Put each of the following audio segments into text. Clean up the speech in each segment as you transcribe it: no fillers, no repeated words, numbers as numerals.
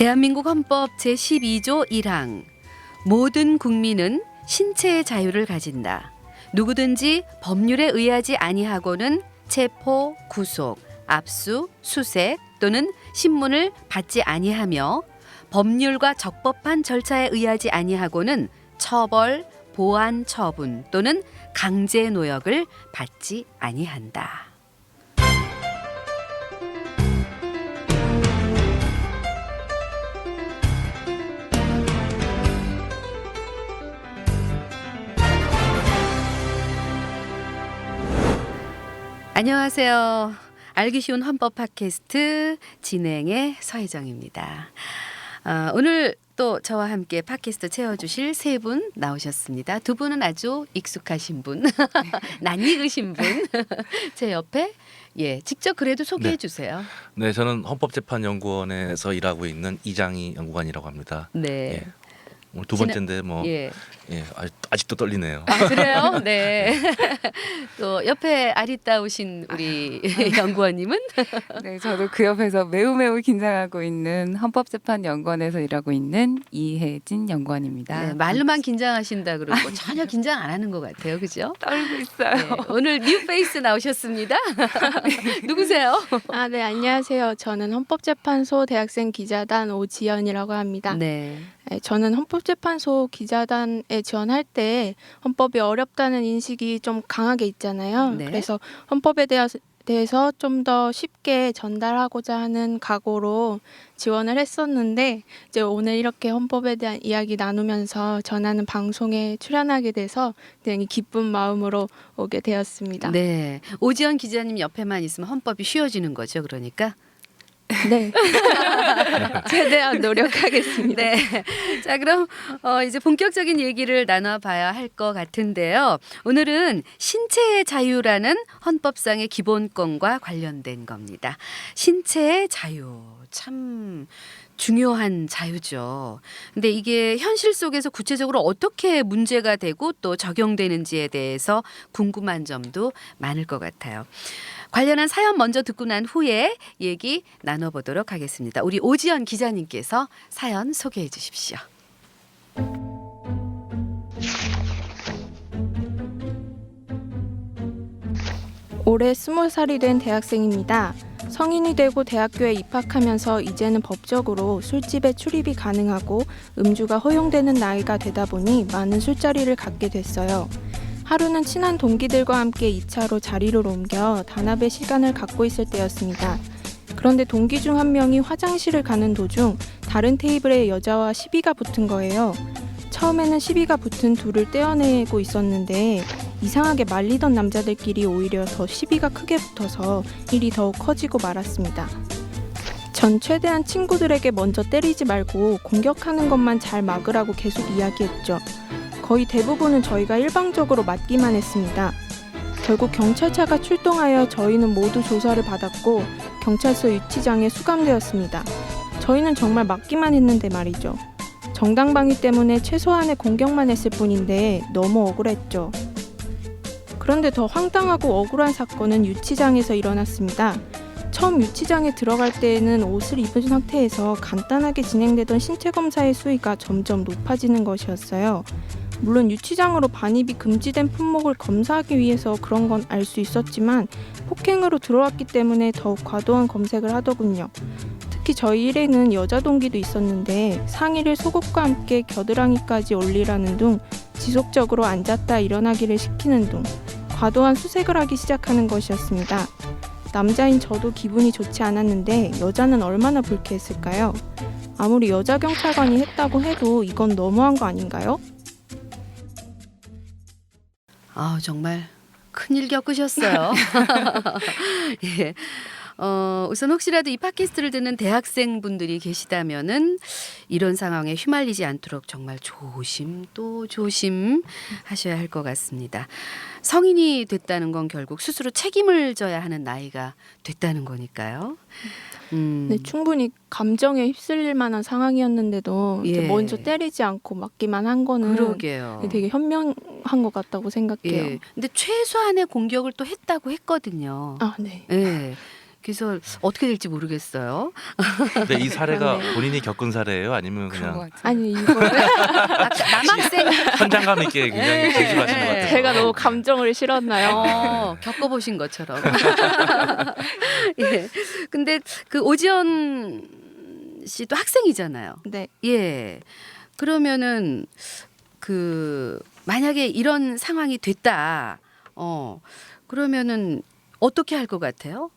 대한민국 헌법 제12조 1항 모든 국민은 신체의 자유를 가진다. 누구든지 법률에 의하지 아니하고는 체포, 구속, 압수, 수색 또는 신문을 받지 아니하며 법률과 적법한 절차에 의하지 아니하고는 처벌, 보안 처분 또는 강제 노역을 받지 아니한다. 안녕하세요. 알기 쉬운 헌법 팟캐스트 진행의 서혜정입니다. 오늘 또 저와 함께 팟캐스트 채워주실 세 분 나오셨습니다. 두 분은 아주 익숙하신 분, 낯익으신 분. 제 옆에 직접 그래도 소개해 주세요. 네, 저는 헌법재판연구원에서 일하고 있는 이장희 연구관이라고 합니다. 네. 오늘 두 번째인데 아직도 떨리네요. 아, 그래요? 네. 또 옆에 아리따우신 우리 연구원님은? 네, 저도 그 옆에서 매우 긴장하고 있는 헌법재판연구원에서 일하고 있는 이혜진 연구원입니다. 네, 말로만 긴장하신다 그러고 전혀 긴장 안 하는 것 같아요. 그죠? 떨고 있어요. 네, 오늘 뉴페이스 나오셨습니다. 누구세요? 네, 안녕하세요. 저는 헌법재판소 대학생 기자단 오지연이라고 합니다. 네. 저는 헌법재판소 기자단에 지원할 때 헌법이 어렵다는 인식이 좀 강하게 있잖아요. 네. 그래서 헌법에 대해서 좀 더 쉽게 전달하고자 하는 각오로 지원을 했었는데 이제 오늘 이렇게 헌법에 대한 이야기 나누면서 전하는 방송에 출연하게 돼서 굉장히 기쁜 마음으로 오게 되었습니다. 네. 오지연 기자님 옆에만 있으면 헌법이 쉬워지는 거죠. 그러니까. 네. 최대한 노력하겠습니다. 네. 자, 그럼 이제 본격적인 얘기를 나눠봐야 할 것 같은데요. 오늘은 신체의 자유라는 헌법상의 기본권과 관련된 겁니다. 신체의 자유. 참 중요한 자유죠. 근데 이게 현실 속에서 구체적으로 어떻게 문제가 되고 또 적용되는지에 대해서 궁금한 점도 많을 것 같아요. 관련한 사연 먼저 듣고 난 후에 얘기 나눠보도록 하겠습니다. 우리 오지연 기자님께서 사연 소개해 주십시오. 올해 20살이 된 대학생입니다. 성인이 되고 대학교에 입학하면서 이제는 법적으로 술집에 출입이 가능하고 음주가 허용되는 나이가 되다 보니 많은 술자리를 갖게 됐어요. 하루는 친한 동기들과 함께 2차로 자리를 옮겨 단합의 시간을 갖고 있을 때였습니다. 그런데 동기 중 한 명이 화장실을 가는 도중 다른 테이블에 여자와 시비가 붙은 거예요. 처음에는 시비가 붙은 둘을 떼어내고 있었는데 이상하게 말리던 남자들끼리 오히려 더 시비가 크게 붙어서 일이 더욱 커지고 말았습니다. 전 최대한 친구들에게 먼저 때리지 말고 공격하는 것만 잘 막으라고 계속 이야기했죠. 거의 대부분은 저희가 일방적으로 맞기만 했습니다. 결국 경찰차가 출동하여 저희는 모두 조사를 받았고 경찰서 유치장에 수감되었습니다. 저희는 정말 맞기만 했는데 말이죠. 정당방위 때문에 최소한의 공격만 했을 뿐인데 너무 억울했죠. 그런데 더 황당하고 억울한 사건은 유치장에서 일어났습니다. 처음 유치장에 들어갈 때에는 옷을 입은 상태에서 간단하게 진행되던 신체 검사의 수위가 점점 높아지는 것이었어요. 물론 유치장으로 반입이 금지된 품목을 검사하기 위해서 그런 건 알 수 있었지만 폭행으로 들어왔기 때문에 더욱 과도한 검색을 하더군요. 특히 저희 일에는 여자 동기도 있었는데 상의를 속옷과 함께 겨드랑이까지 올리라는 둥 지속적으로 앉았다 일어나기를 시키는 둥 과도한 수색을 하기 시작하는 것이었습니다. 남자인 저도 기분이 좋지 않았는데 여자는 얼마나 불쾌했을까요? 아무리 여자 경찰관이 했다고 해도 이건 너무한 거 아닌가요? 정말 큰일 겪으셨어요. 예. 우선 혹시라도 이 팟캐스트를 듣는 대학생분들이 계시다면은 이런 상황에 휘말리지 않도록 정말 조심 또 조심 하셔야 할 것 같습니다. 성인이 됐다는 건 결국 스스로 책임을 져야 하는 나이가 됐다는 거니까요. 네, 충분히 감정에 휩쓸릴 만한 상황이었는데도 이제 먼저 때리지 않고 맞기만 한 거는 그러게요. 되게 현명한 것 같다고 생각해요. 근데 최소한의 공격을 또 했다고 했거든요. 네. 예. 그래서 어떻게 될지 모르겠어요. 근데 이 사례가 네. 본인이 겪은 사례예요? 아니면 그런 것 그냥 같아요. 아니 이거 남학생 현장감 있게 굉장히 네. 제시하시는 것 네. 같아요. 제가 너무 감정을 실었나요? 겪어보신 것처럼. 예. 근데 그 오지연 씨도 학생이잖아요. 네. 예. 그러면은 그 만약에 이런 상황이 됐다. 그러면은 어떻게 할 것 같아요?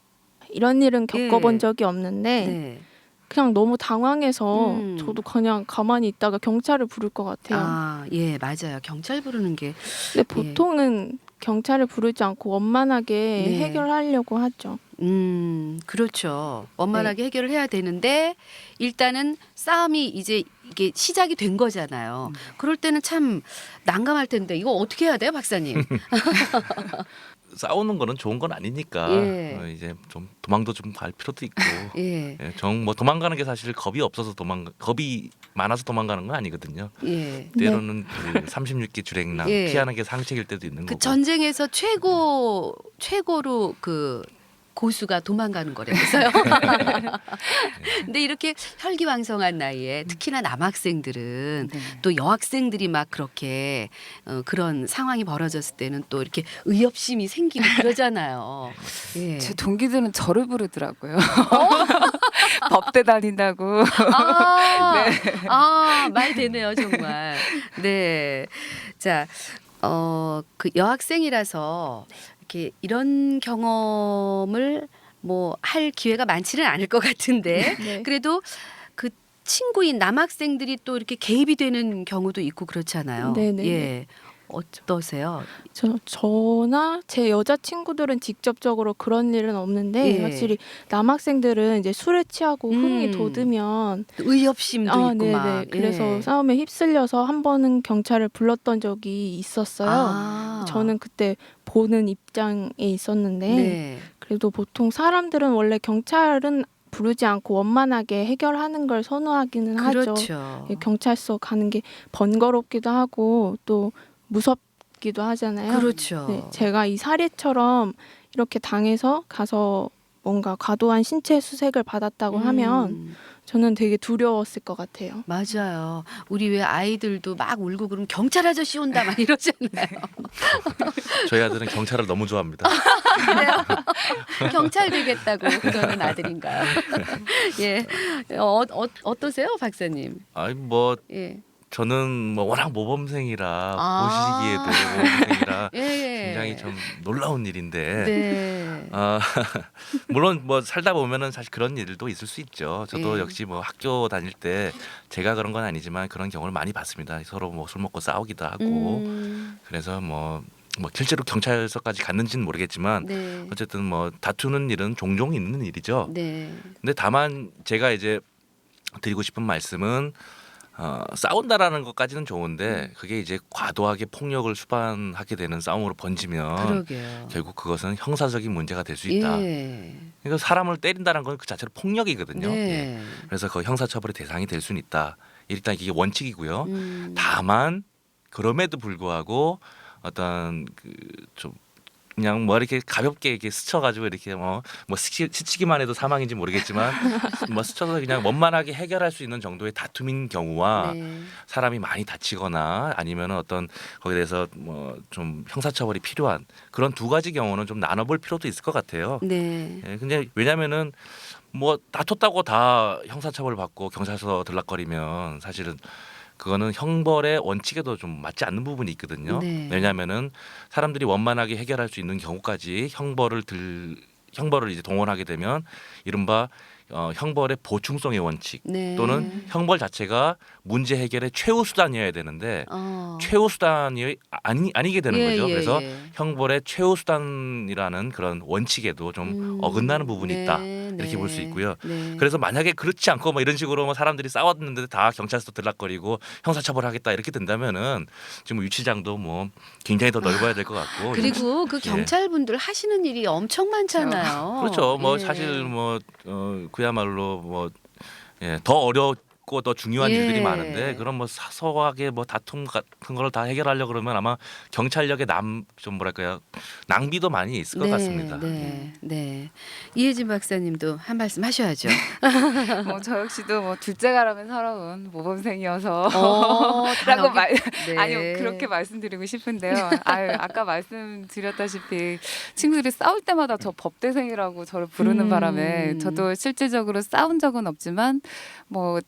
이런 일은 겪어본 예. 적이 없는데 네. 그냥 너무 당황해서 음. 저도 그냥 가만히 있다가 경찰을 부를 것 같아요. 아, 예, 맞아요. 경찰 부르는 게 근데 보통은 경찰을 부르지 않고 원만하게 네. 해결하려고 하죠. 그렇죠. 원만하게 해결을 해야 되는데 일단은 싸움이 이제 이게 시작이 된 거잖아요. 그럴 때는 참 난감할 텐데 이거 어떻게 해야 돼요, 박사님? 싸우는 거는 좋은 건 아니니까 예. 이제 좀 도망도 좀 갈 필요도 있고 예, 뭐 도망가는 게 사실 겁이 없어서 겁이 많아서 도망가는 건 아니거든요. 예. 때로는 그 36기 줄행랑 예. 피하는 게 상책일 때도 있는 그 거고. 전쟁에서 최고로 그 고수가 도망가는 거라면서요. 근데 이렇게 혈기왕성한 나이에 특히나 남학생들은 네. 또 여학생들이 막 그렇게 그런 상황이 벌어졌을 때는 또 이렇게 의협심이 생기고 그러잖아요. 예. 제 동기들은 저를 부르더라고요. 법대 다닌다고. 아, 말 되네요, 정말. 네. 자, 그 여학생이라서 이렇게 이런 경험을 뭐 할 기회가 많지는 않을 것 같은데 네. 그래도 그 친구인 남학생들이 또 이렇게 개입이 되는 경우도 있고 그렇잖아요. 네네. 예. 어떠세요? 저나 제 여자 친구들은 직접적으로 그런 일은 없는데 예. 확실히 남학생들은 이제 술에 취하고 흥이 음. 돋으면 의협심도 있고 네네. 막. 그래서 예. 싸움에 휩쓸려서 한 번은 경찰을 불렀던 적이 있었어요. 아. 저는 그때 보는 입장에 있었는데 네. 그래도 보통 사람들은 원래 경찰은 부르지 않고 원만하게 해결하는 걸 선호하기는 하죠. 그렇죠. 예, 경찰서 가는 게 번거롭기도 하고 또 무섭기도 하잖아요. 그렇죠. 네, 제가 이 사례처럼 이렇게 당해서 가서 뭔가 과도한 신체 수색을 받았다고 하면 저는 되게 두려웠을 것 같아요. 맞아요. 우리 왜 아이들도 막 울고 그러면 경찰 아저씨 온다 막 이러잖아요. 저희 아들은 경찰을 너무 좋아합니다. 그래요? 경찰 되겠다고 그러는 아들인가요? 예. 어떠세요, 박사님? 아니 뭐 예. 저는 뭐 워낙 모범생이라 아. 보시기에도 모범생이라 예. 굉장히 좀 놀라운 일인데 네. 물론 뭐 살다 보면은 사실 그런 일도 있을 수 있죠. 저도 예. 역시 뭐 학교 다닐 때 제가 그런 건 아니지만 그런 경우를 많이 봤습니다. 서로 뭐 술 먹고 싸우기도 하고 그래서 뭐 실제로 경찰서까지 갔는지는 모르겠지만 네. 어쨌든 뭐 다투는 일은 종종 있는 일이죠. 네. 근데 다만 제가 이제 드리고 싶은 말씀은 싸운다라는 것까지는 좋은데 그게 이제 과도하게 폭력을 수반하게 되는 싸움으로 번지면 그러게요. 결국 그것은 형사적인 문제가 될 수 있다. 예. 그러니까 사람을 때린다는 건 그 자체로 폭력이거든요. 예. 네. 그래서 그 형사처벌의 대상이 될 수는 있다. 일단 이게 원칙이고요. 음. 다만 그럼에도 불구하고 어떤 그 좀 그냥 뭐 이렇게 가볍게 이렇게 스쳐가지고 이렇게 뭐 스치기만 해도 사망인지 모르겠지만 뭐 스쳐서 그냥 원만하게 해결할 수 있는 정도의 다툼인 경우와 네. 사람이 많이 다치거나 아니면은 어떤 거기에 대해서 뭐 좀 형사처벌이 필요한 그런 두 가지 경우는 좀 나눠볼 필요도 있을 것 같아요. 네. 예, 근데 왜냐면은 뭐 다퉜다고 다 형사처벌 받고 경찰서 들락거리면 사실은 그거는 형벌의 원칙에도 좀 맞지 않는 부분이 있거든요. 네. 왜냐하면은 사람들이 원만하게 해결할 수 있는 경우까지 형벌을 이제 동원하게 되면 이른바 형벌의 보충성의 원칙 네. 또는 형벌 자체가 문제 해결의 최후 수단이어야 되는데 최후 수단이 아니게 되는 예, 거죠. 예, 그래서 예. 형벌의 최후 수단이라는 그런 원칙에도 좀 어긋나는 부분이 네, 있다. 네. 이렇게 볼 수 있고요. 네. 그래서 만약에 그렇지 않고 뭐 이런 식으로 뭐 사람들이 싸웠는데 다 경찰서 들락거리고 형사처벌하겠다 이렇게 된다면은 지금 유치장도 뭐 굉장히 더 넓어야 될 것 같고 그리고 그 예. 경찰분들 하시는 일이 엄청 많잖아요. 그렇죠. 뭐 예. 사실 뭐 그야말로 뭐 더 깊고 더 중요한 예. 일들이 많은데 그런 뭐 사소하게 뭐 다툼 같은 걸 다 해결하려 그러면 아마 경찰력의 좀 뭐랄까요 낭비도 많이 있을 것 같습니다. 예. 네, 네. 이혜진 박사님도 한 말씀 하셔야죠. 뭐 저 역시도 뭐 둘째가라면 서러운 모범생이어서 다 라고 여기- 네. 아니요 그렇게 말씀드리고 싶은데요. 아까 말씀드렸다시피 친구들이 싸울 때마다 저 법대생이라고 저를 부르는 바람에 저도 실질적으로 싸운 적은 없지만 뭐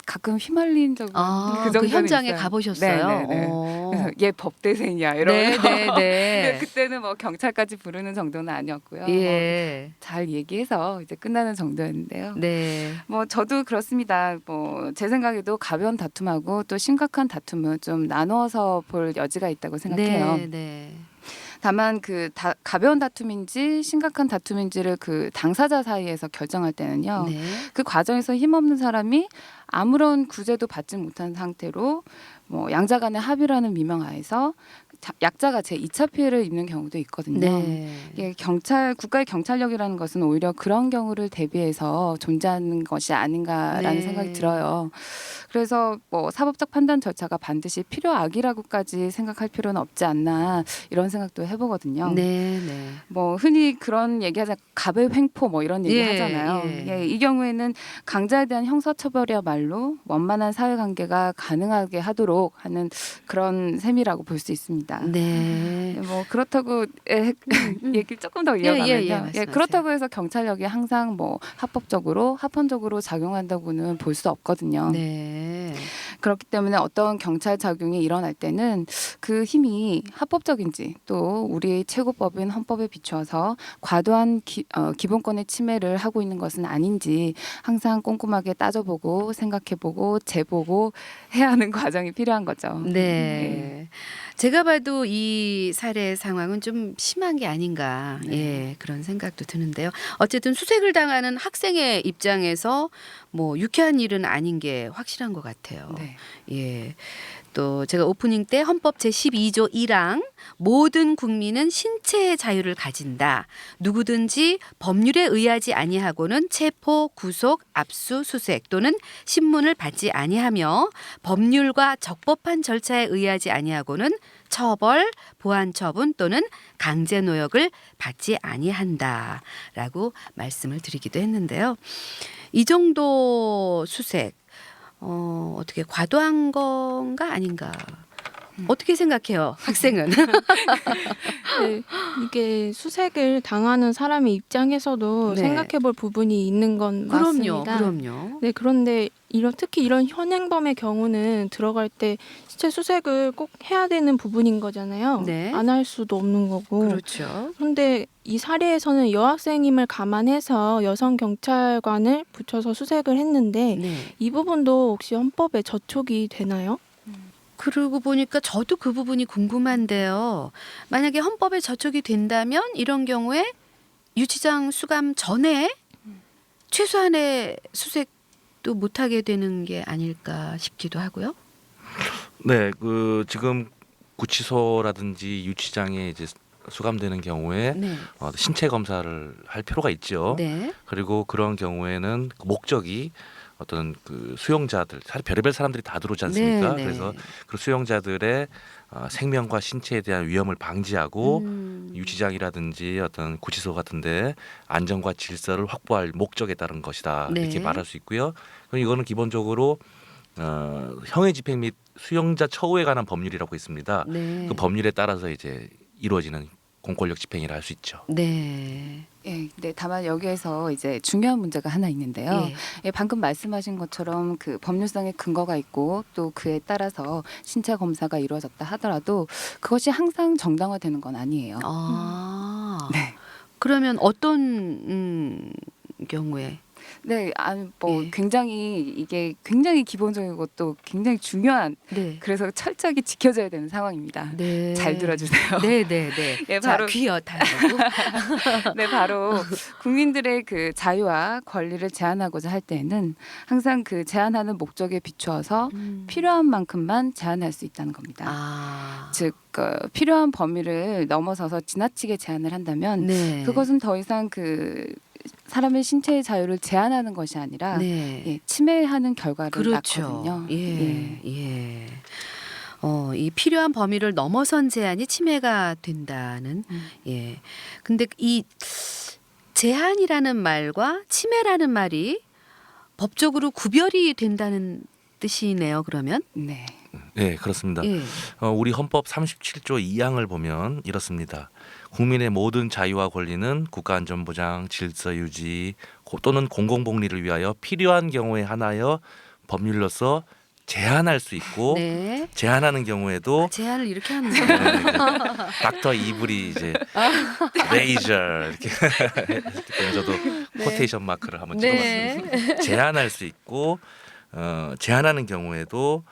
가끔 휘말린 적은 그 정도는 현장에 있어요. 가보셨어요? 네네네. 어. 그래서 얘 법대생이야 이러면서 네, 네, 근데 네. 그때는 뭐 경찰까지 부르는 정도는 아니었고요. 예. 잘 얘기해서 이제 끝나는 정도였는데요. 네. 뭐 저도 그렇습니다. 뭐 제 생각에도 가벼운 다툼하고 또 심각한 다툼은 좀 나누어서 볼 여지가 있다고 생각해요. 네, 네. 다만 가벼운 다툼인지 심각한 다툼인지를 그 당사자 사이에서 결정할 때는요. 네. 그 과정에서 힘없는 사람이 아무런 구제도 받지 못한 상태로 뭐 양자 간의 합의라는 미명하에서 약자가 제2차 피해를 입는 경우도 있거든요. 네. 이게 국가의 경찰력이라는 것은 오히려 그런 경우를 대비해서 존재하는 것이 아닌가라는 네. 생각이 들어요. 그래서 뭐 사법적 판단 절차가 반드시 필요악이라고까지 생각할 필요는 없지 않나 이런 생각도 해보거든요. 네, 네. 뭐 흔히 그런 얘기하자 갑의 횡포 뭐 이런 얘기 예, 하잖아요. 예. 예, 이 경우에는 강자에 대한 형사처벌이야말로 원만한 사회관계가 가능하게 하도록 하는 그런 셈이라고 볼 수 있습니다. 네. 뭐 그렇다고 얘기를 조금 더 이어가면요. 말씀하세요. 그렇다고 해서 경찰력이 항상 뭐 합헌적으로 작용한다고는 볼 수 없거든요. 네. 그렇기 때문에 어떤 경찰 작용이 일어날 때는 그 힘이 합법적인지 또 우리 최고법인 헌법에 비추어서 과도한 기본권의 침해를 하고 있는 것은 아닌지 항상 꼼꼼하게 따져보고 생각해보고 재보고 해야 하는 과정이 필요한 거죠. 네. 제가 봐도 이 사례 상황은 좀 심한 게 아닌가. 네. 예, 그런 생각도 드는데요. 어쨌든 수색을 당하는 학생의 입장에서 뭐 유쾌한 일은 아닌 게 확실한 것 같아요. 네. 예. 또 제가 오프닝 때 헌법 제12조 1항 모든 국민은 신체의 자유를 가진다. 누구든지 법률에 의하지 아니하고는 체포, 구속, 압수, 수색 또는 신문을 받지 아니하며 법률과 적법한 절차에 의하지 아니하고는 처벌, 보안 처분 또는 강제 노역을 받지 아니한다라고 말씀을 드리기도 했는데요. 이 정도 수색 어떻게 과도한 건가 아닌가? 어떻게 생각해요, 학생은? 네, 이게 수색을 당하는 사람의 입장에서도 네. 생각해볼 부분이 있는 건 그럼요, 맞습니다. 그럼요. 네, 그런데 특히 이런 현행범의 경우는 들어갈 때 시체 수색을 꼭 해야 되는 부분인 거잖아요. 네. 안 할 수도 없는 거고. 그렇죠. 그런데 이 사례에서는 여학생임을 감안해서 여성 경찰관을 붙여서 수색을 했는데 네. 이 부분도 혹시 헌법에 저촉이 되나요? 그러고 보니까 저도 그 부분이 궁금한데요. 만약에 헌법에 저촉이 된다면 이런 경우에 유치장 수감 전에 최소한의 수색도 못하게 되는 게 아닐까 싶기도 하고요. 네, 그 지금 구치소라든지 유치장에 이제 수감되는 경우에 네. 신체 검사를 할 필요가 있죠. 네. 그리고 그런 경우에는 그 목적이 어떤 그 수용자들, 별의별 사람들이 다 들어오지 않습니까? 네, 네. 그래서 그 수용자들의 생명과 신체에 대한 위험을 방지하고 유치장이라든지 어떤 구치소 같은데 안전과 질서를 확보할 목적에 따른 것이다 네. 이렇게 말할 수 있고요. 그럼 이거는 기본적으로 형의 집행 및 수용자 처우에 관한 법률이라고 있습니다. 네. 그 법률에 따라서 이제 이루어지는 공권력 집행이라 할 수 있죠. 네. 예, 네, 다만 여기에서 이제 중요한 문제가 하나 있는데요. 예. 예, 방금 말씀하신 것처럼 그 법률상의 근거가 있고 또 그에 따라서 신체 검사가 이루어졌다 하더라도 그것이 항상 정당화되는 건 아니에요. 아. 네. 그러면 어떤 경우에? 네, 뭐 예. 이게 굉장히 기본적이고 또 굉장히 중요한 네. 그래서 철저하게 지켜져야 되는 상황입니다. 네. 잘 들어주세요. 네, 네, 네. 예, 자, 바로- 귀여 달라고. 네, 바로 국민들의 그 자유와 권리를 제한하고자 할 때에는 항상 그 제한하는 목적에 비추어서 필요한 만큼만 제한할 수 있다는 겁니다. 아. 즉 필요한 범위를 넘어서서 지나치게 제한을 한다면 네. 그것은 더 이상 그 사람의 신체의 자유를 제한하는 것이 아니라 네. 예, 침해하는 결과를 그렇죠. 낳거든요. 예. 예. 이 필요한 범위를 넘어선 제한이 침해가 된다는. 예. 근데 이 제한이라는 말과 침해라는 말이 법적으로 구별이 된다는 뜻이네요. 그러면. 네. 네, 그렇습니다. 예. 우리 헌법 37조 2항을 보면 이렇습니다. 국민의 모든 자유와 권리는 국가안전보장, 질서유지 또는 공공복리를 위하여 필요한 경우에 한하여 법률로서 제한할 수 있고 네. 제한하는 경우에도 제한을 이렇게 하는 네, 거예요. 닥터 이블이 이제 레이저 이렇게 했기 때문에 저도 코테이션 마크를 한번 찍어봤습니다. 네. 제한할 수 있고 제한하는 경우에도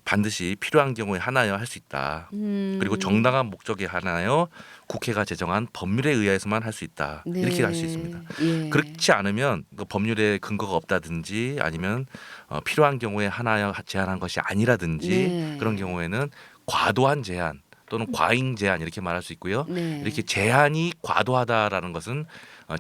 반드시 필요한 경우에 한하여 할 수 있다. 그리고 정당한 목적에 한하여 국회가 제정한 법률에 의해서만 할 수 있다. 네. 이렇게 할 수 있습니다. 예. 그렇지 않으면 그 법률에 근거가 없다든지 아니면 필요한 경우에 한하여 제한한 것이 아니라든지 네. 그런 경우에는 과도한 제한 또는 과잉 제한 이렇게 말할 수 있고요. 네. 이렇게 제한이 과도하다라는 것은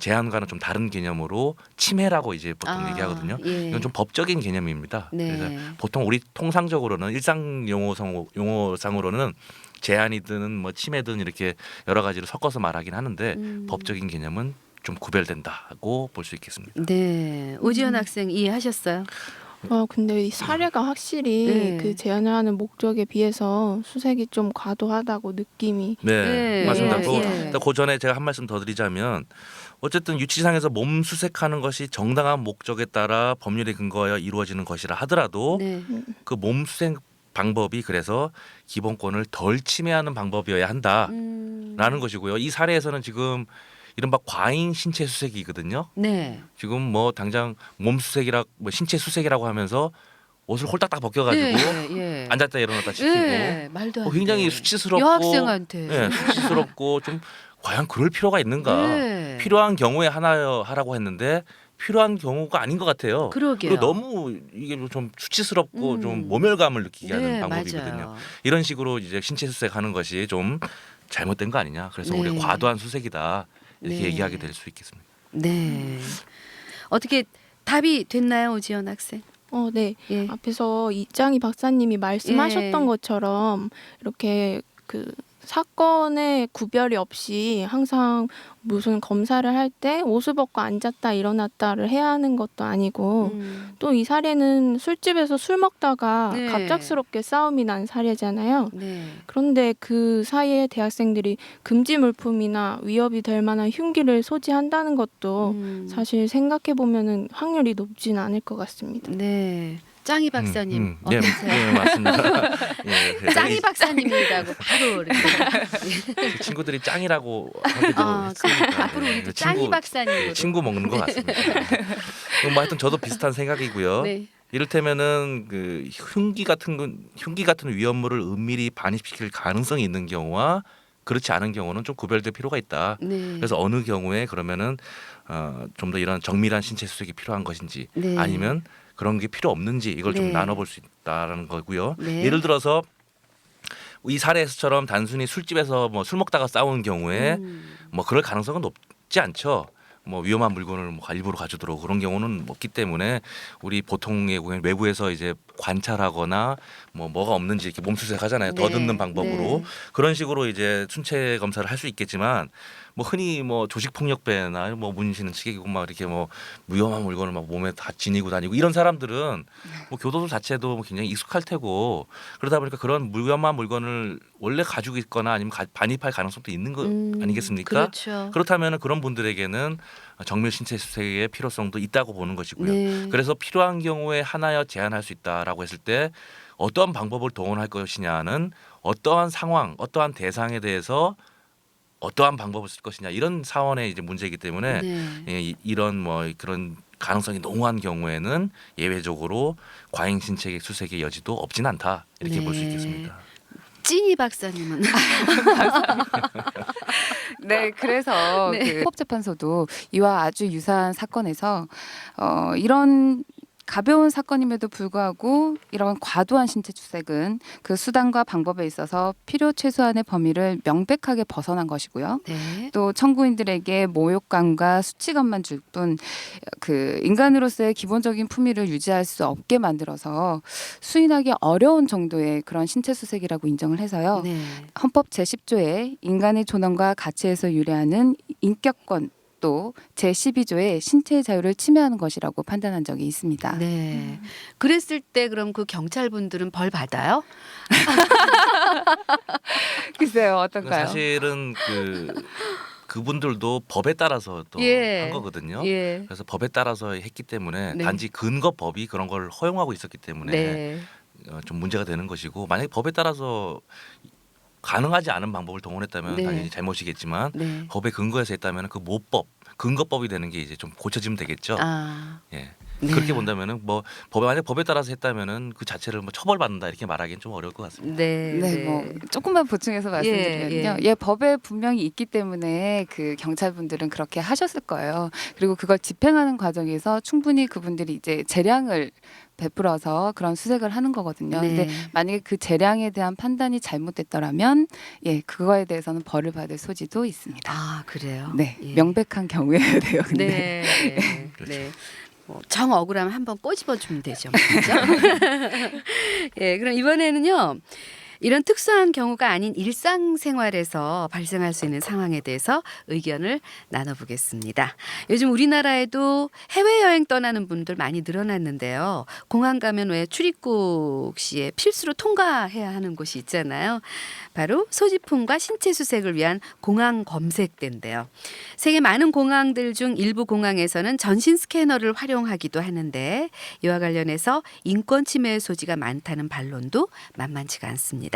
제한과는 좀 다른 개념으로 침해라고 이제 보통 얘기하거든요. 예. 이건 좀 법적인 개념입니다. 네. 그래서 보통 우리 통상적으로는 일상 용어상으로는 제한이든 뭐 침해든 이렇게 여러 가지를 섞어서 말하긴 하는데 법적인 개념은 좀 구별된다고 볼 수 있겠습니다. 네. 오지연 학생 이해하셨어요? 근데 이 사례가 확실히 네. 그 제한을 하는 목적에 비해서 수색이 좀 과도하다고 느낌이. 네, 네. 맞습니다. 예. 그 전에 제가 한 말씀 더 드리자면 어쨌든 유치상에서 몸 수색하는 것이 정당한 목적에 따라 법률에 근거하여 이루어지는 것이라 하더라도 네. 그 몸 수색 방법이 그래서 기본권을 덜 침해하는 방법이어야 한다라는 것이고요. 이 사례에서는 지금 이른바 과잉 신체 수색이거든요. 네. 지금 뭐 당장 몸 수색이라 뭐 신체 수색이라고 하면서 옷을 홀딱딱 벗겨가지고 예. 앉았다 일어났다 시키고 예. 말도 안 돼. 굉장히 수치스럽고 여학생한테. 예, 수치스럽고 좀 과연 그럴 필요가 있는가? 네. 필요한 경우에 하라고 했는데 필요한 경우가 아닌 것 같아요. 그러게요. 그리고 너무 이게 좀 수치스럽고 좀 모멸감을 느끼게 하는 네, 방법이거든요. 맞아요. 이런 식으로 이제 신체 수색하는 것이 좀 잘못된 거 아니냐? 그래서 네. 우리 과도한 수색이다 이렇게 네. 얘기하게 될 수 있겠습니다. 네. 어떻게 답이 됐나요, 오지연 학생? 네. 예. 앞에서 이장희 박사님이 말씀하셨던 예. 것처럼 이렇게 그 사건의 구별이 없이 항상 무슨 검사를 할 때 옷을 벗고 앉았다 일어났다를 해야 하는 것도 아니고 또 이 사례는 술집에서 술 먹다가 네. 갑작스럽게 싸움이 난 사례잖아요. 네. 그런데 그 사이에 대학생들이 금지 물품이나 위협이 될 만한 흉기를 소지한다는 것도 사실 생각해 보면은 확률이 높진 않을 것 같습니다. 네. 짱이 박사님 네, 어떠세요? 네, 맞습니다. 예, 그래서 짱이 박사님이라고 바로 이렇게. 그 친구들이 짱이라고 하기도 그럼 했으니까 앞으로 예, 우리도 그 짱이 박사님으로. 친구 먹는 것 같습니다. 뭐 하여튼 저도 비슷한 생각이고요. 네. 이를테면은 그 흉기 같은 위험물을 은밀히 반입시킬 가능성이 있는 경우와 그렇지 않은 경우는 좀 구별될 필요가 있다. 네. 그래서 어느 경우에 그러면은 좀 더 이런 정밀한 신체 수색이 필요한 것인지 네. 아니면 그런 게 필요 없는지 이걸 좀 네. 나눠볼 수 있다라는 거고요. 네. 예를 들어서 이 사례에서처럼 단순히 술집에서 뭐 술 먹다가 싸우는 경우에 뭐 그럴 가능성은 높지 않죠. 뭐 위험한 물건을 뭐 일부러 가져들어오고 그런 경우는 없기 때문에 우리 보통의 경우에 외부에서 이제 관찰하거나 뭐가 없는지 이렇게 몸수색 하잖아요. 네. 더듬는 방법으로 네. 그런 식으로 이제 순체 검사를 할 수 있겠지만 뭐 흔히 뭐 조직폭력배나 뭐 문신은 치객이고 막 이렇게 뭐 위험한 물건을 막 몸에 다 지니고 다니고 이런 사람들은 뭐 교도소 자체도 굉장히 익숙할 테고 그러다 보니까 그런 위험한 물건을 원래 가지고 있거나 아니면 반입할 가능성도 있는 거 아니겠습니까? 그렇죠. 그렇다면 그런 분들에게는 정밀 신체 수색의 필요성도 있다고 보는 것이고요. 네. 그래서 필요한 경우에 하나여 제한할 수 있다라고 했을 때 어떠한 방법을 동원할 것이냐는 어떠한 상황, 어떠한 대상에 대해서 어떠한 방법을 쓸 것이냐 이런 사원의 이제 문제이기 때문에 네. 이런 뭐 그런 가능성이 농후한 경우에는 예외적으로 과잉 신체 수색의 여지도 없진 않다 이렇게 네. 볼 수 있겠습니다. 찐이 박사님은 네, 그래서 네. 그 헌법재판소도 이와 아주 유사한 사건에서 이런 가벼운 사건임에도 불구하고 이런 과도한 신체 추색은 그 수단과 방법에 있어서 필요 최소한의 범위를 명백하게 벗어난 것이고요. 네. 또 청구인들에게 모욕감과 수치감만 줄 뿐 그 인간으로서의 기본적인 품위를 유지할 수 없게 만들어서 수인하기 어려운 정도의 그런 신체 수색이라고 인정을 해서요. 네. 헌법 제10조에 인간의 존엄과 가치에서 유래하는 인격권 또 제12조에 신체의 자유를 침해하는 것이라고 판단한 적이 있습니다. 네. 그랬을 때 그럼 그 경찰분들은 벌 받아요? 글쎄요, 어떤가요? 사실은 그분들도 법에 따라서 또 예. 한 거거든요. 예. 그래서 법에 따라서 했기 때문에 네. 단지 근거법이 그런 걸 허용하고 있었기 때문에 네. 좀 문제가 되는 것이고, 만약에 법에 따라서 가능하지 않은 방법을 동원했다면 네. 당연히 잘못이겠지만 네. 법에 근거해서 했다면 그 모법 근거법이 되는 게 이제 좀 고쳐지면 되겠죠. 아. 예. 네. 그렇게 본다면은 뭐 만약 법에 따라서 했다면은 그 자체를 뭐 처벌받는다 이렇게 말하기는 좀 어려울 것 같습니다. 네. 네, 뭐 조금만 보충해서 말씀드리면요. 예, 법에 분명히 있기 때문에 그 경찰분들은 그렇게 하셨을 거예요. 그리고 그걸 집행하는 과정에서 충분히 그분들이 이제 재량을 베풀어서 그런 수색을 하는 거거든요. 네. 근데 만약에 그 재량에 대한 판단이 잘못됐더라면 예, 그거에 대해서는 벌을 받을 소지도 있습니다. 아, 그래요? 네, 예. 명백한 경우에야 돼요. 근데. 네. 네. 그렇죠. 네. 정 억울하면 한번 꼬집어 주면 되죠. 그렇죠? 예, 그럼 이번에는요. 이런 특수한 경우가 아닌 일상생활에서 발생할 수 있는 상황에 대해서 의견을 나눠보겠습니다. 요즘 우리나라에도 해외여행 떠나는 분들 많이 늘어났는데요. 공항 가면 왜 출입국 시에 필수로 통과해야 하는 곳이 있잖아요. 바로 소지품과 신체 수색을 위한 공항 검색대인데요. 세계 많은 공항들 중 일부 공항에서는 전신 스캐너를 활용하기도 하는데 이와 관련해서 인권 침해의 소지가 많다는 반론도 만만치가 않습니다.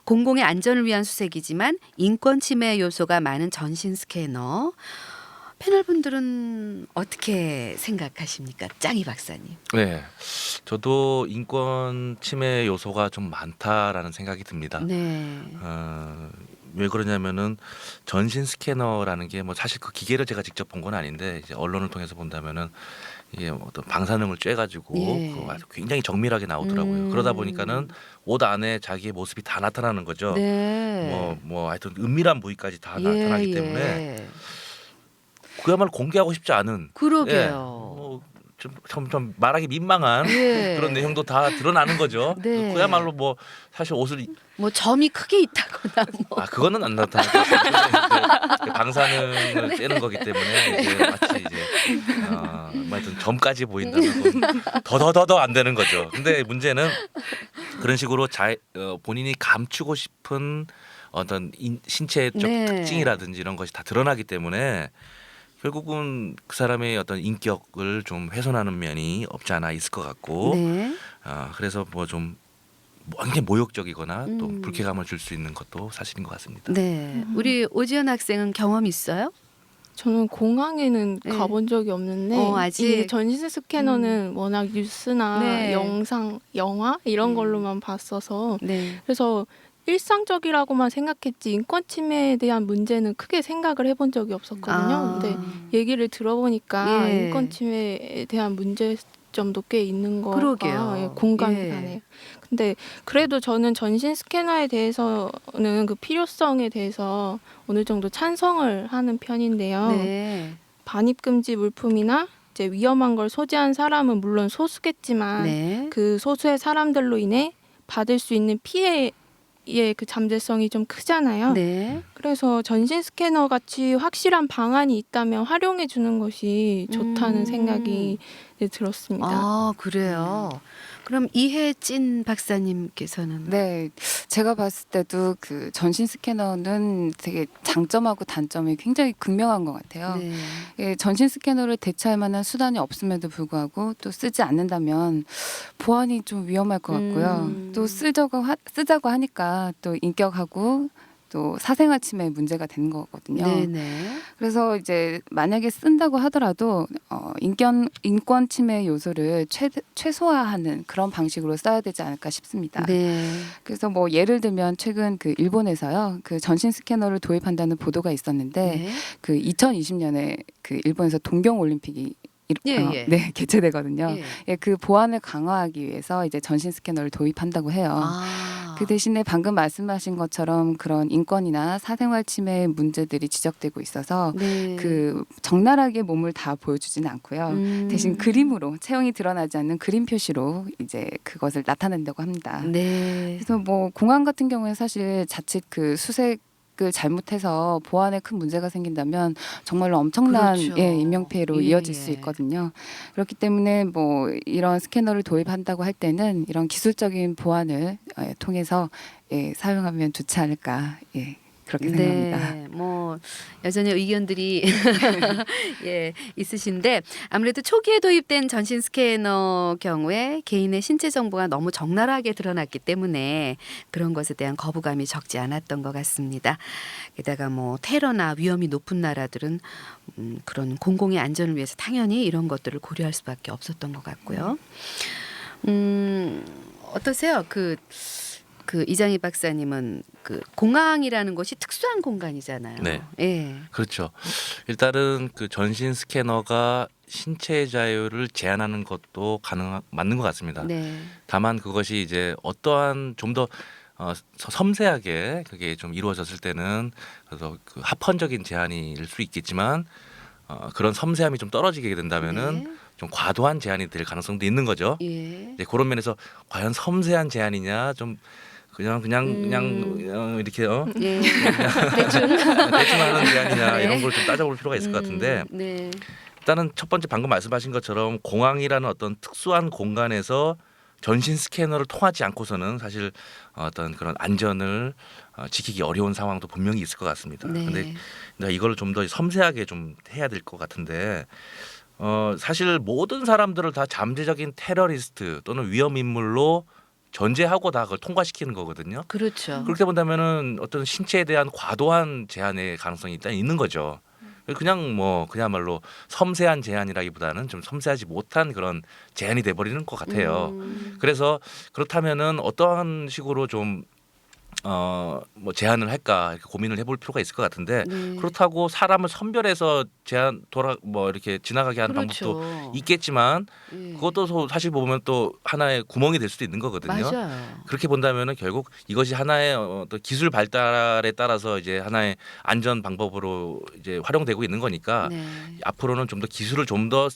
공공의 안전을 위한 수색이지만 인권 침해 요소가 많은 전신 스캐너. 패널분들은 어떻게 생각하십니까? 짱이 박사님. 네, 저도 인권 침해 요소가 좀 많다라는 생각이 듭니다. 네. 왜 그러냐면은 전신 스캐너라는 게 뭐 사실 그 기계를 제가 직접 본 건 아닌데 이제 언론을 통해서 본다면은 이게 어떤 방사능을 쬐가지고 예. 그 아주 굉장히 정밀하게 나오더라고요. 그러다 보니까는 옷 안에 자기의 모습이 다 나타나는 거죠. 네. 뭐 하여튼 은밀한 부위까지 다 나타나기 때문에 그야말로 공개하고 싶지 않은 그러게요. 좀 말하기 민망한 예. 그런 내용도 다 드러나는 거죠. 네. 그야말로 뭐 사실 옷을 뭐 점이 크게 있다거나 뭐. 그거는 안 나타나는 것 같아요. 이제 방사능을 쬐는 거기 때문에 이제 마치 이제 뭐 하여튼 점까지 보인다는 건 더더더더 안 되는 거죠. 근데 문제는 그런 식으로 본인이 감추고 싶은 어떤 신체적 네. 특징이라든지 이런 것이 다 드러나기 때문에 결국은 그 사람의 어떤 인격을 좀 훼손하는 면이 없지 않아 있을 것 같고, 네. 그래서 뭐 좀 굉장히 모욕적이거나 또 음. 불쾌감을 줄 수 있는 것도 사실인 것 같습니다. 네. 우리 오지연 학생은 경험 있어요? 저는 공항에는 네. 가본 적이 없는데 아직? 이 전신 스캐너는 워낙 뉴스나 네. 영상, 영화 이런 걸로만 봤어서 네. 그래서 일상적이라고만 생각했지 인권 침해에 대한 문제는 크게 생각을 해본 적이 없었거든요. 근데 얘기를 들어보니까 예. 인권 침해에 대한 문제점도 꽤 있는 거가 그러게요. 공감이 예. 가네요. 근데 그래도 저는 전신 스캐너에 대해서는 그 필요성에 대해서 어느 정도 찬성을 하는 편인데요. 네. 반입 금지 물품이나 이제 위험한 걸 소지한 사람은 물론 소수겠지만 네. 그 소수의 사람들로 인해 받을 수 있는 피해의 그 잠재성이 좀 크잖아요. 네. 그래서 전신 스캐너 같이 확실한 방안이 있다면 활용해 주는 것이 좋다는 생각이 들었습니다. 아, 그래요. 그럼 이혜진 박사님께서는 네, 제가 봤을 때도 그 전신 스캐너는 되게 장점하고 단점이 굉장히 극명한 것 같아요. 네. 예, 전신 스캐너를 대체할 만한 수단이 없음에도 불구하고 또 쓰지 않는다면 보안이 좀 위험할 것 같고요. 또 쓰자고 하니까 또 인격하고 또 사생활 침해 문제가 되는 거거든요. 네네. 그래서 이제 만약에 쓴다고 하더라도 인권 침해 요소를 최소화하는 그런 방식으로 써야 되지 않을까 싶습니다. 네. 그래서 뭐 예를 들면 최근 그 일본에서요 그 전신 스캐너를 도입한다는 보도가 있었는데 네. 그 2020년에 그 일본에서 동경 올림픽이 네, 개최되거든요. 예. 예, 그 보안을 강화하기 위해서 이제 전신 스캐너를 도입한다고 해요. 아. 그 대신에 방금 말씀하신 것처럼 그런 인권이나 사생활 침해 문제들이 지적되고 있어서 네. 그 적나라하게 몸을 다 보여주지는 않고요. 대신 그림으로 체형이 드러나지 않는 그림 표시로 이제 그것을 나타낸다고 합니다. 네. 그래서 뭐 공항 같은 경우에 사실 자칫 그 수색을 잘못해서 보안에 큰 문제가 생긴다면 정말로 엄청난 그렇죠. 인명 피해로 예, 이어질 예. 수 있거든요. 그렇기 때문에 뭐 이런 스캐너를 도입한다고 할 때는 이런 기술적인 보안을 통해서 사용하면 좋지 않을까 그렇게 생각합니다. 네, 뭐 여전히 의견들이 예, 있으신데 아무래도 초기에 도입된 전신 스캐너 경우에 개인의 신체 정보가 너무 적나라하게 드러났기 때문에 그런 것에 대한 거부감이 적지 않았던 것 같습니다. 게다가 뭐 테러나 위험이 높은 나라들은 그런 공공의 안전을 위해서 당연히 이런 것들을 고려할 수밖에 없었던 것 같고요. 어떠세요? 그 이장희 박사님은 그 공항이라는 것이 특수한 공간이잖아요. 네. 예. 그렇죠. 일단은 그 전신 스캐너가 신체의 자유를 제한하는 것도 맞는 것 같습니다. 네. 다만 그것이 이제 어떠한 좀 더 섬세하게 그게 좀 이루어졌을 때는 그래서 그 합헌적인 제한일 수 있겠지만 그런 섬세함이 좀 떨어지게 된다면은 네. 좀 과도한 제한이 될 가능성도 있는 거죠. 예. 이제 그런 면에서 과연 섬세한 제한이냐 좀 그냥 이렇게 예. 대충. 대충 하는 제한이냐 네. 이런 걸 좀 따져볼 필요가 있을 것 같은데 네. 일단은 첫 번째 방금 말씀하신 것처럼 공항이라는 어떤 특수한 공간에서 전신 스캐너를 통하지 않고서는 사실 어떤 그런 안전을 지키기 어려운 상황도 분명히 있을 것 같습니다. 네. 근데 이걸 좀 더 섬세하게 좀 해야 될 것 같은데 사실 모든 사람들을 다 잠재적인 테러리스트 또는 위험 인물로 전제하고 다 그걸 통과시키는 거거든요. 그렇죠. 그렇게 본다면은 어떤 신체에 대한 과도한 제한의 가능성이 일단 있는 거죠. 그냥 뭐 그야말로 섬세한 제한이라기보다는 좀 섬세하지 못한 그런 제한이 돼버리는 것 같아요. 그래서 그렇다면은 어떠한 식으로 좀 뭐 제한을 할까 이렇게 고민을 해볼 필요가 있을 것 같은데 네. 그렇다고 사람을 선별해서 제한 뭐 이렇게 지나가게 하는 그렇죠. 방법도 있겠지만 예. 그것도 사실 보면 또 하나의 구멍이 될 수도 있는 거거든요. 맞아요. 그렇게 본다면은 결국 이것이 하나의 또 기술 발달에 따라서 이제 하나의 안전 방법으로 이제 활용되고 있는 거니까 네. 앞으로는 좀 더 기술을 좀 더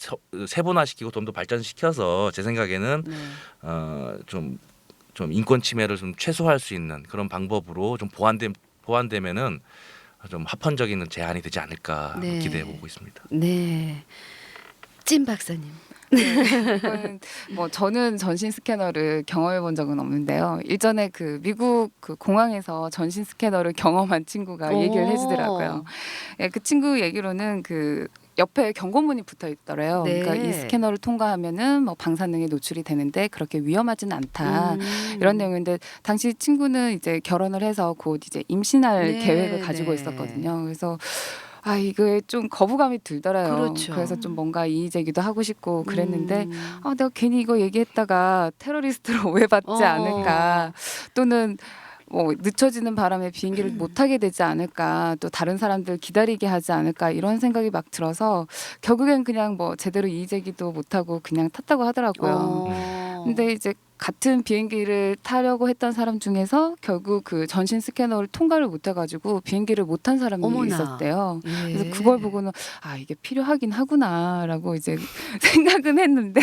세분화시키고 좀 더 발전시켜서 제 생각에는 네. 좀 인권 침해를 좀 최소화할 수 있는 그런 방법으로 좀 보완되면은 좀 합헌적인 제한이 되지 않을까 네. 기대해 보고 있습니다. 네. 찐 박사님. 이거는 뭐 저는 전신 스캐너를 경험해 본 적은 없는데요. 일전에 그 미국 그 공항에서 전신 스캐너를 경험한 친구가 얘기를 해주더라고요. 예, 그 친구 얘기로는 그 옆에 경고문이 붙어 있더래요. 네. 그러니까 이 스캐너를 통과하면은 뭐 방사능에 노출이 되는데 그렇게 위험하지는 않다. 이런 내용인데 당시 친구는 이제 결혼을 해서 곧 이제 임신할 네, 계획을 가지고 네. 있었거든요. 그래서 이게 좀 거부감이 들더라요. 그렇죠. 그래서 좀 뭔가 이의 제기도 하고 싶고 그랬는데 내가 괜히 이거 얘기했다가 테러리스트로 오해받지 않을까 또는 뭐 늦춰지는 바람에 비행기를 못 타게 되지 않을까 또 다른 사람들 기다리게 하지 않을까 이런 생각이 막 들어서 결국엔 그냥 뭐 제대로 이의 제기도 못하고 그냥 탔다고 하더라고요. 근데 이제 같은 비행기를 타려고 했던 사람 중에서 결국 그 전신 스캐너를 통과를 못 해가지고 비행기를 못 탄 사람이 어머나. 있었대요. 예. 그래서 그걸 보고는 이게 필요하긴 하구나라고 이제 생각은 했는데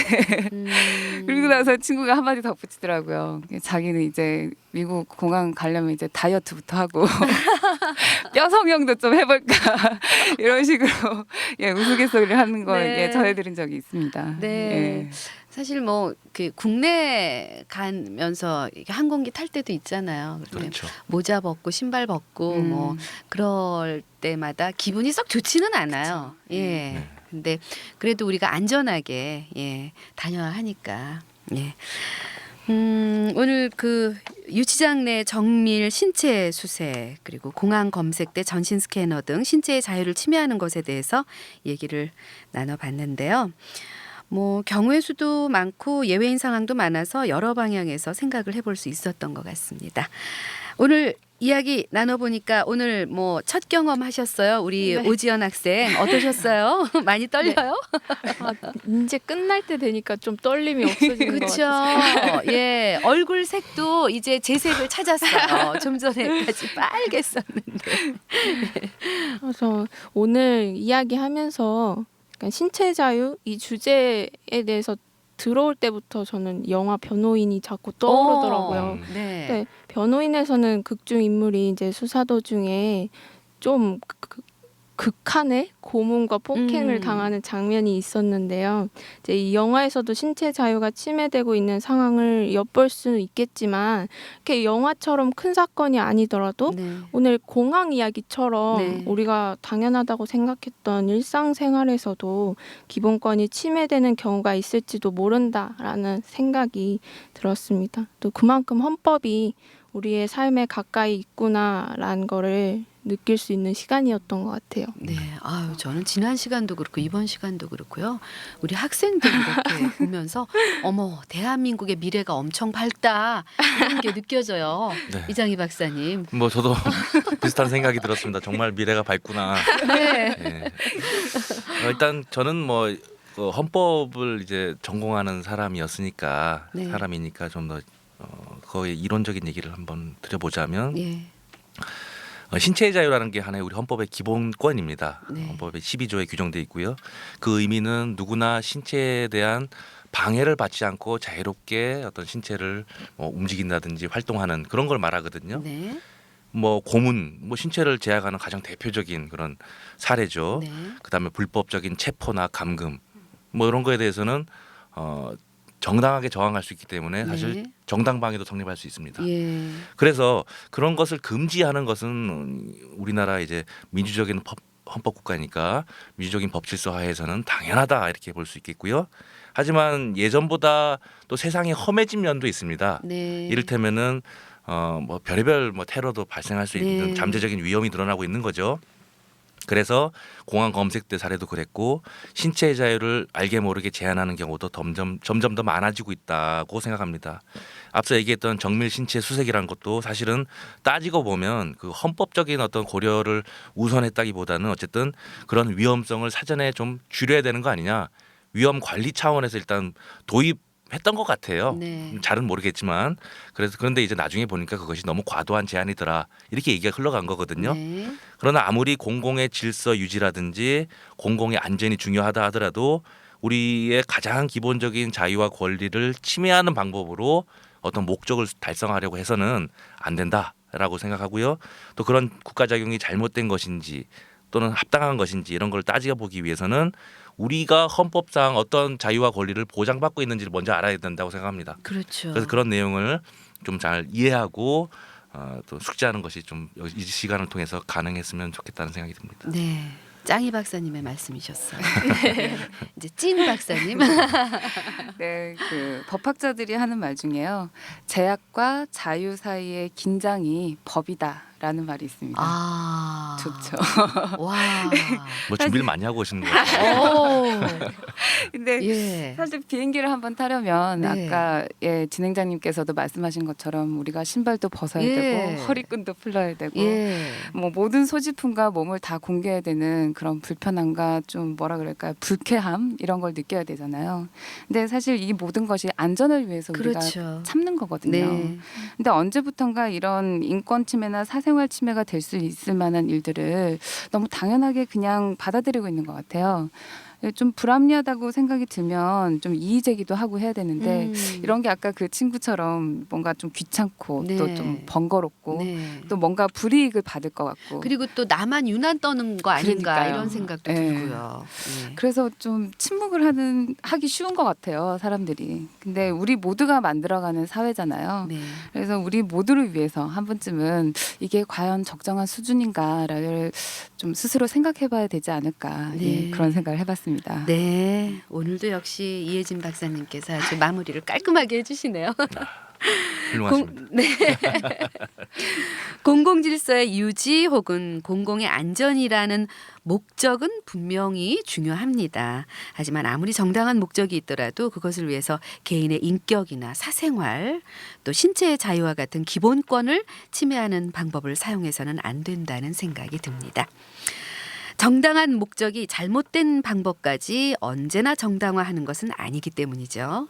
그리고 나서 친구가 한마디 덧붙이더라고요. 자기는 이제 미국 공항 가려면 이제 다이어트부터 하고 뼈 성형도 좀 해볼까 이런 식으로 우스갯소리를 하는 걸 네. 전해들은 적이 있습니다. 네. 예. 사실 뭐 그 국내 가면서 이렇게 항공기 탈 때도 있잖아요. 그런데 그렇죠. 모자 벗고 신발 벗고 뭐 그럴 때마다 기분이 썩 좋지는 않아요. 예. 네. 근데 그래도 우리가 안전하게 다녀야 하니까. 예. 오늘 그 유치장 내 정밀 신체 수색 그리고 공항 검색대 전신 스캐너 등 신체의 자유를 침해하는 것에 대해서 얘기를 나눠봤는데요. 뭐 경우의 수도 많고 예외인 상황도 많아서 여러 방향에서 생각을 해볼 수 있었던 것 같습니다. 오늘 이야기 나눠보니까 오늘 뭐 첫 경험 하셨어요? 우리 네. 오지연 학생 어떠셨어요? 많이 떨려요? 이제 끝날 때 되니까 좀 떨림이 없어지는 것 그렇죠. 같아요. 예, 얼굴 색도 이제 제 색을 찾았어요. 좀 전에까지 빨갰었는데. 그래서 오늘 이야기하면서 약간 신체 자유 이 주제에 대해서 들어올 때부터 저는 영화 변호인이 자꾸 떠오르더라고요. 네. 네, 변호인에서는 극중 인물이 이제 수사 도중에 좀 극한의 고문과 폭행을 당하는 장면이 있었는데요. 이제 이 영화에서도 신체 자유가 침해되고 있는 상황을 엿볼 수는 있겠지만, 이렇게 영화처럼 큰 사건이 아니더라도 네. 오늘 공항 이야기처럼 네. 우리가 당연하다고 생각했던 일상생활에서도 기본권이 침해되는 경우가 있을지도 모른다라는 생각이 들었습니다. 또 그만큼 헌법이 우리의 삶에 가까이 있구나라는 거를 느낄 수 있는 시간이었던 것 같아요. 네, 아유 저는 지난 시간도 그렇고 이번 시간도 그렇고요. 우리 학생들 이렇게 보면서 어머 대한민국의 미래가 엄청 밝다 이런 게 느껴져요. 네. 이장희 박사님. 뭐 저도 비슷한 생각이 들었습니다. 정말 미래가 밝구나. 네. 예. 일단 저는 뭐 그 헌법을 이제 전공하는 사람이었으니까 네. 사람이니까 좀 더 거의 이론적인 얘기를 한번 드려보자면 예. 신체의 자유라는 게 하나의 우리 헌법의 기본권입니다. 네. 헌법의 12조에 규정돼 있고요. 그 의미는 누구나 신체에 대한 방해를 받지 않고 자유롭게 어떤 신체를 움직인다든지 활동하는 그런 걸 말하거든요. 네. 뭐 고문, 뭐 신체를 제약하는 가장 대표적인 그런 사례죠. 네. 그다음에 불법적인 체포나 감금, 뭐 이런 거에 대해서는 정당하게 저항할 수 있기 때문에 사실 네. 정당방위도 성립할 수 있습니다. 예. 그래서 그런 것을 금지하는 것은 우리나라 이제 민주적인 헌법 국가니까 민주적인 법 질서 하에서는 당연하다 이렇게 볼 수 있겠고요. 하지만 예전보다 또 세상이 험해진 면도 있습니다. 네. 이를테면은 뭐 별의별 뭐 테러도 발생할 수 있는 네. 잠재적인 위험이 늘어나고 있는 거죠. 그래서 공항 검색대 사례도 그랬고 신체의 자유를 알게 모르게 제한하는 경우도 점점 더 많아지고 있다고 생각합니다. 앞서 얘기했던 정밀 신체 수색이라는 것도 사실은 따지고 보면 그 헌법적인 어떤 고려를 우선했다기보다는 어쨌든 그런 위험성을 사전에 좀 줄여야 되는 거 아니냐. 위험 관리 차원에서 일단 도입했던 것 같아요. 네. 잘은 모르겠지만 그런데 이제 나중에 보니까 그것이 너무 과도한 제한이더라 이렇게 얘기가 흘러간 거거든요. 네. 그러나 아무리 공공의 질서 유지라든지 공공의 안전이 중요하다 하더라도 우리의 가장 기본적인 자유와 권리를 침해하는 방법으로 어떤 목적을 달성하려고 해서는 안 된다라고 생각하고요. 또 그런 국가 작용이 잘못된 것인지 또는 합당한 것인지 이런 걸 따져보기 위해서는 우리가 헌법상 어떤 자유와 권리를 보장받고 있는지를 먼저 알아야 된다고 생각합니다. 그렇죠. 그래서 그런 내용을 좀 잘 이해하고 또 숙지하는 것이 좀 이 시간을 통해서 가능했으면 좋겠다는 생각이 듭니다. 네. 짱이 박사님의 말씀이셨어요. 이제 찐 박사님. 네, 그 법학자들이 하는 말 중에요. 제약과 자유 사이의 긴장이 법이다라는 말이 있습니다. 아. 좋죠. 와. 뭐 준비를 많이 하고 오시는 것 같아요. 오. 근데 예. 사실 비행기를 한번 타려면 네. 아까 진행자님께서도 말씀하신 것처럼 우리가 신발도 벗어야 예. 되고 허리끈도 풀러야 되고 예. 뭐 모든 소지품과 몸을 다 공개해야 되는 그런 불편함과 좀 뭐라 그럴까요? 불쾌함 이런 걸 느껴야 되잖아요. 근데 사실 이 모든 것이 안전을 위해서 우리가 그렇죠. 참는 거거든요. 네. 근데 언제부턴가 이런 인권 침해나 사생활 침해가 될 수 있을 만한 일들을 너무 당연하게 그냥 받아들이고 있는 것 같아요. 좀 불합리하다고 생각이 들면 좀 이의 제기도 하고 해야 되는데 이런 게 아까 그 친구처럼 뭔가 좀 귀찮고 네. 또 좀 번거롭고 네. 또 뭔가 불이익을 받을 것 같고 그리고 또 나만 유난 떠는 거 아닌가 그러니까요. 이런 생각도 예. 들고요. 예. 그래서 좀 침묵을 하기 쉬운 것 같아요, 사람들이. 근데 우리 모두가 만들어가는 사회잖아요. 네. 그래서 우리 모두를 위해서 한 번쯤은 이게 과연 적정한 수준인가를 좀 스스로 생각해봐야 되지 않을까 네. 그런 생각을 해봤습니다. 네, 오늘도 역시 이혜진 박사님께서 아주 마무리를 깔끔하게 해주시네요. 훌륭하십니다. 네. 공공질서의 유지 혹은 공공의 안전이라는 목적은 분명히 중요합니다. 하지만 아무리 정당한 목적이 있더라도 그것을 위해서 개인의 인격이나 사생활 또 신체의 자유와 같은 기본권을 침해하는 방법을 사용해서는 안 된다는 생각이 듭니다. 정당한 목적이 잘못된 방법까지 언제나 정당화하는 것은 아니기 때문이죠.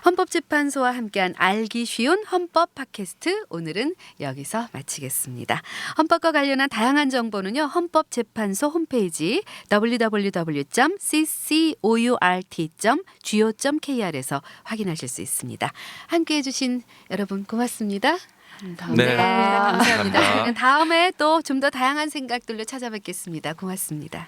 헌법재판소와 함께한 알기 쉬운 헌법 팟캐스트 오늘은 여기서 마치겠습니다. 헌법과 관련한 다양한 정보는요. 헌법재판소 홈페이지 www.ccourt.go.kr에서 확인하실 수 있습니다. 함께해 주신 여러분 고맙습니다. 네. 감사합니다. 감사합니다. 저희는 다음에 또 좀 더 다양한 생각들로 찾아뵙겠습니다. 고맙습니다.